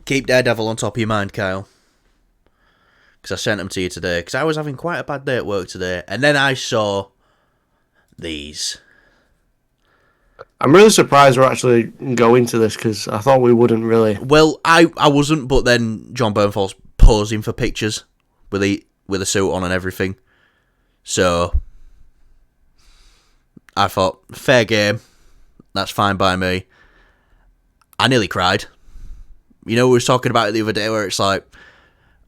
Keep Daredevil on top of your mind, Kyle. Because I sent them to you today. Because I was having quite a bad day at work today. And then I saw these. I'm really surprised we're actually going to this because I thought we wouldn't really. Well, I wasn't, but then John Bernthal's posing for pictures with a suit on and everything. So I thought, fair game. That's fine by me. I nearly cried. You know, we were talking about it the other day where it's like,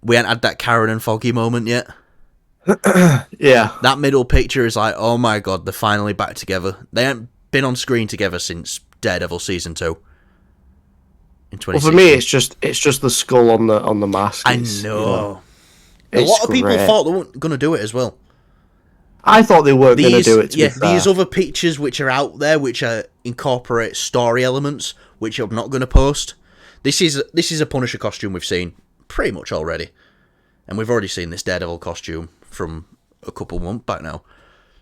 we hadn't had that Karen and Foggy moment yet. Yeah. That middle picture is like, oh my god, they're finally back together. They haven't been on screen together since Daredevil season 2. In 2016. Well, for me, it's just the skull on the mask. I know. A lot of people thought they weren't going to do it as well. I thought they weren't going to do it. These other pictures which are out there, which incorporate story elements, which I'm not going to post. This is a Punisher costume we've seen pretty much already, and we've already seen this Daredevil costume from a couple months back now.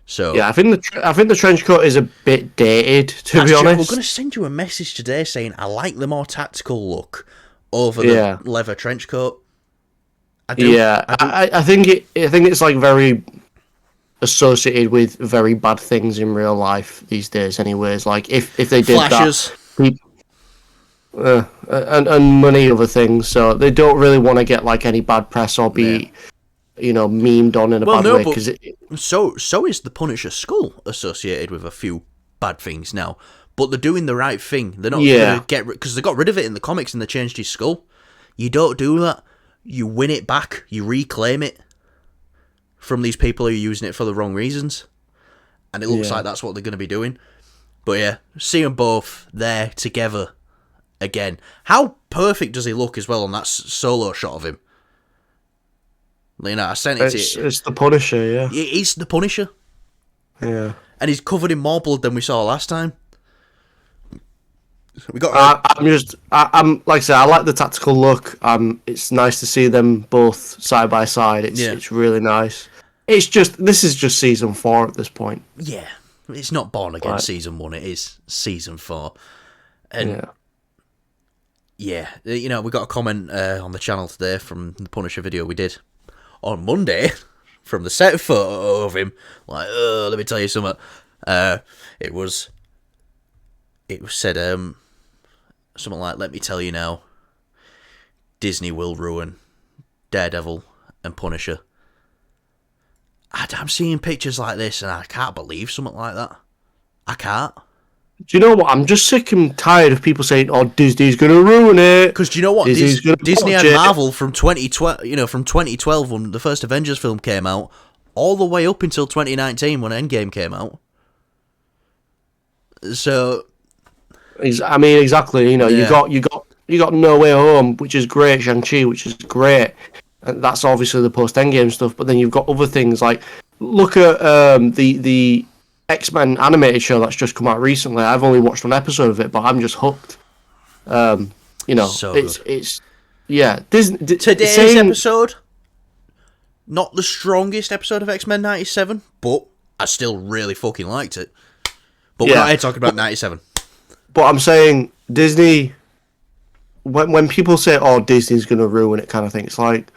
So yeah, I think the trench coat is a bit dated, to be honest. We're going to send you a message today saying I like the more tactical look over the leather trench coat. I think it's like very associated with very bad things in real life these days. Anyways, like if they did Flashes. And many other things, so they don't really want to get like any bad press or be, memed on in a bad way. Because so is the Punisher skull associated with a few bad things now, but they're doing the right thing. They're not going to get because they got rid of it in the comics and they changed his skull. You don't do that. You win it back. You reclaim it from these people who are using it for the wrong reasons, and it looks like that's what they're going to be doing. But yeah, see them both there together. Again, how perfect does he look as well on that solo shot of him? I sent it to you. It's the Punisher, yeah. He's the Punisher. Yeah. And he's covered in more blood than we saw last time. We got. I'm like I said, I like the tactical look. It's nice to see them both side by side. It's really nice. It's just this is just season 4 at this point. Yeah, it's not Born Again season 1. It is season 4, and. Yeah, we got a comment on the channel today from the Punisher video we did on Monday from the set photo of him. Like, let me tell you something. It said something like, "Let me tell you now, Disney will ruin Daredevil and Punisher." I'm seeing pictures like this and I can't believe something like that. I can't. Do you know what? I'm just sick and tired of people saying, "Oh, Disney's going to ruin it." Because do you know what? Disney had Marvel from 2012, from 2012 when the first Avengers film came out, all the way up until 2019 when Endgame came out. So, I mean, exactly. You got No Way Home, which is great. Shang-Chi, which is great. And that's obviously the post Endgame stuff. But then you've got other things like look at the X-Men animated show that's just come out recently. I've only watched one episode of it, but I'm just hooked. So it's Disney. Today's episode, not the strongest episode of X-Men 97, but I still really fucking liked it. But we're not here talking about 97. But I'm saying Disney. When people say, "Oh, Disney's going to ruin it," kind of thing, it's like,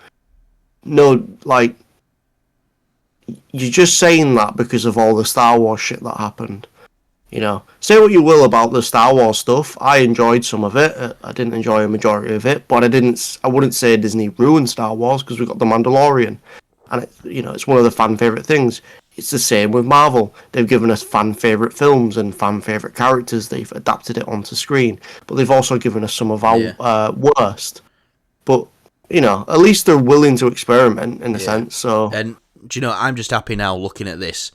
no, like. You're just saying that because of all the Star Wars shit that happened. Say what you will about the Star Wars stuff. I enjoyed some of it. I didn't enjoy a majority of it, but I wouldn't say Disney ruined Star Wars because we got The Mandalorian, and it's one of the fan favorite things. It's the same with Marvel. They've given us fan favorite films and fan favorite characters. They've adapted it onto screen, but they've also given us some of our worst. But at least they're willing to experiment in a sense. So. And do you know, I'm just happy now looking at this.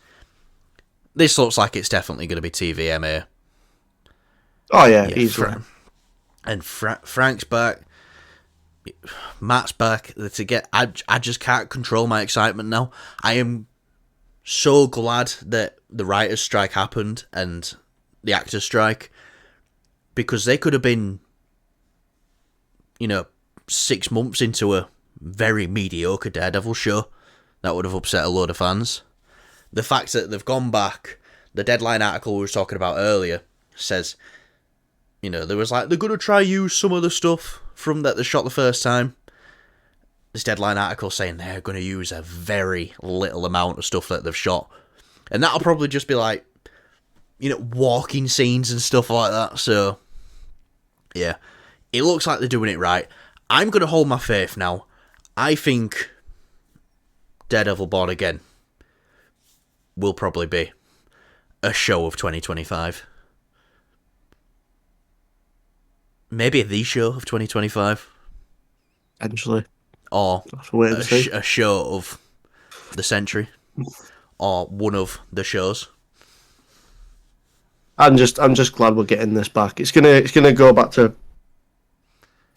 This looks like it's definitely going to be TVMA. Oh, yeah, easily. And Frank's back. Matt's back. I just can't control my excitement now. I am so glad that the writer's strike happened and the actor's strike. Because they could have been, 6 months into a very mediocre Daredevil show. That would have upset a load of fans. The fact that they've gone back, the Deadline article we were talking about earlier says You know, there was like, they're going to try use some of the stuff from that they shot the first time. This Deadline article saying they're going to use a very little amount of stuff that they've shot. And that'll probably just be like, you know, walking scenes and stuff like that. So, yeah. It looks like they're doing it right. I'm going to hold my faith now. I think Daredevil Born Again will probably be a show of 2025. Maybe the show of 2025. Potentially. Or a show of the century. Or one of the shows. I'm just glad we're getting this back. It's gonna go back to.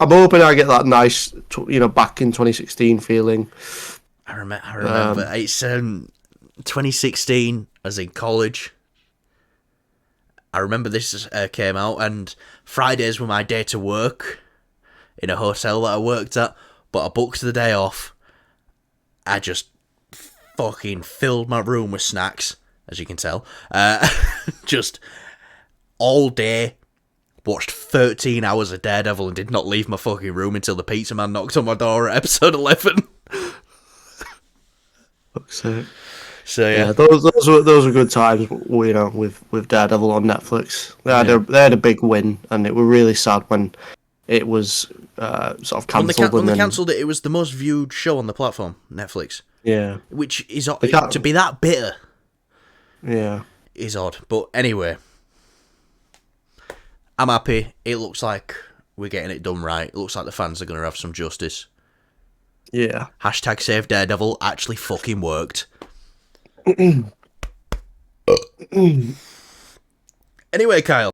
I'm hoping I get that nice, back in 2016 feeling. I remember. It's 2016, as in college. I remember this came out, and Fridays were my day to work in a hotel that I worked at, but I booked the day off. I just fucking filled my room with snacks, as you can tell. Just all day, watched 13 hours of Daredevil and did not leave my fucking room until the pizza man knocked on my door at episode 11. Fuck's sake. So yeah, those were good times. With Daredevil on Netflix, they had a big win, and it were really sad when it was sort of cancelled. When they cancelled it, it was the most viewed show on the platform, Netflix. Yeah, which is to be that bitter. Yeah, is odd. But anyway, I'm happy. It looks like we're getting it done right. It looks like the fans are going to have some justice. Yeah. Hashtag Save Daredevil actually fucking worked. Anyway, Kyle.